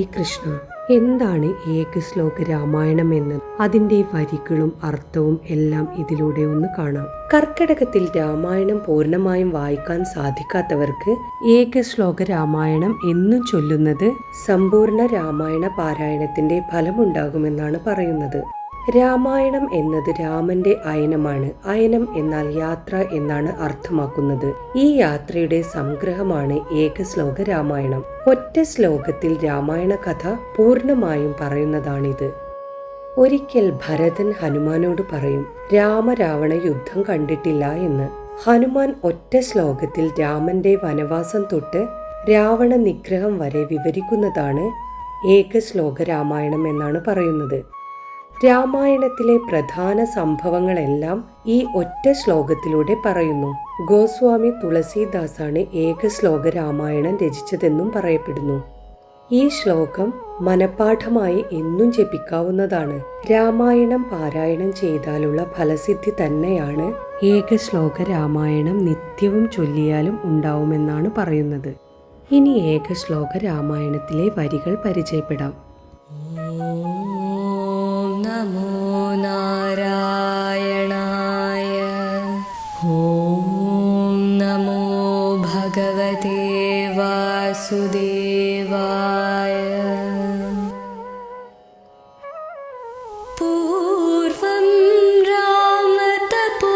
ഹരേ കൃഷ്ണ. എന്താണ് ഏകശ്ലോക രാമായണം എന്ന് അതിൻ്റെ വരികളും അർത്ഥവും എല്ലാം ഇതിലൂടെ ഒന്ന് കാണാം. കർക്കിടകത്തിൽ രാമായണം പൂർണ്ണമായും വായിക്കാൻ സാധിക്കാത്തവർക്ക് ഏകശ്ലോക രാമായണം എന്നും ചൊല്ലുന്നത് സമ്പൂർണ്ണ രാമായണ പാരായണത്തിന്റെ ഫലമുണ്ടാകുമെന്നാണ് പറയുന്നത്. രാമായണം എന്നത് രാമന്റെ അയനമാണ്. അയനം എന്നാൽ യാത്ര എന്നാണ് അർത്ഥമാക്കുന്നത്. ഈ യാത്രയുടെ സംഗ്രഹമാണ് ഏകശ്ലോക രാമായണം. ഒറ്റ ശ്ലോകത്തിൽ രാമായണ കഥ പൂർണ്ണമായും പറയുന്നതാണിത്. ഒരിക്കൽ ഭരതൻ ഹനുമാനോട് പറയും, രാമരാവണ യുദ്ധം കണ്ടിട്ടില്ല എന്ന്. ഹനുമാൻ ഒറ്റ ശ്ലോകത്തിൽ രാമന്റെ വനവാസം തൊട്ട് രാവണ നിഗ്രഹം വരെ വിവരിക്കുന്നതാണ് ഏകശ്ലോക രാമായണം എന്നാണ് പറയുന്നത്. രാമായണത്തിലെ പ്രധാന സംഭവങ്ങളെല്ലാം ഈ ഒറ്റ ശ്ലോകത്തിലൂടെ പറയുന്നു. ഗോസ്വാമി തുളസീദാസാണ് ഏകശ്ലോക രാമായണം രചിച്ചതെന്നും പറയപ്പെടുന്നു. ഈ ശ്ലോകം മനപാഠമായി എന്നും ജപിക്കാവുന്നതാണ്. രാമായണം പാരായണം ചെയ്താലുള്ള ഫലസിദ്ധി തന്നെയാണ് ഏകശ്ലോക രാമായണം നിത്യവും ചൊല്ലിയാലും ഉണ്ടാവുമെന്നാണ് പറയുന്നത്. ഇനി ഏകശ്ലോക രാമായണത്തിലെ വരികൾ പരിചയപ്പെടാം. നമോ നാരായണായ. ഓം നമോ ഭഗവതേ വാസുദേവായ. പൂർവം രാമതപോവനാദി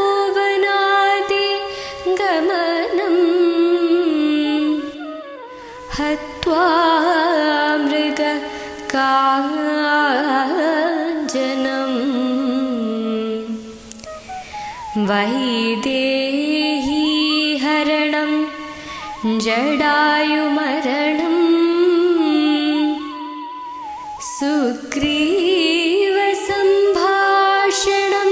ഗമനം ഹത്വാ മൃഗ കാഞ്ജനം വൈദേഹി ഹരണം ജടായുമരണം സുഗ്രീവ സംഭാഷണം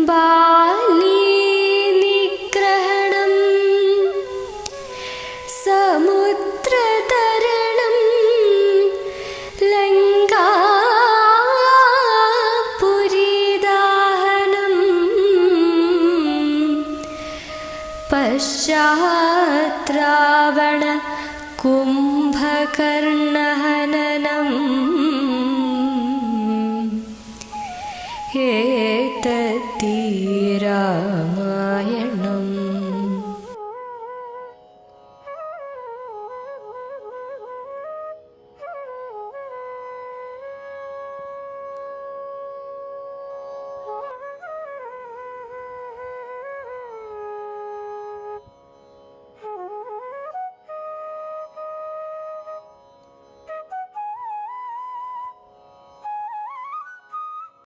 ബാലീ നിഗ്രഹണം സമുദ്രതരണം ലങ്കാപുരീദാഹനം പശ്ചാത് രാവണ കുംഭകർണ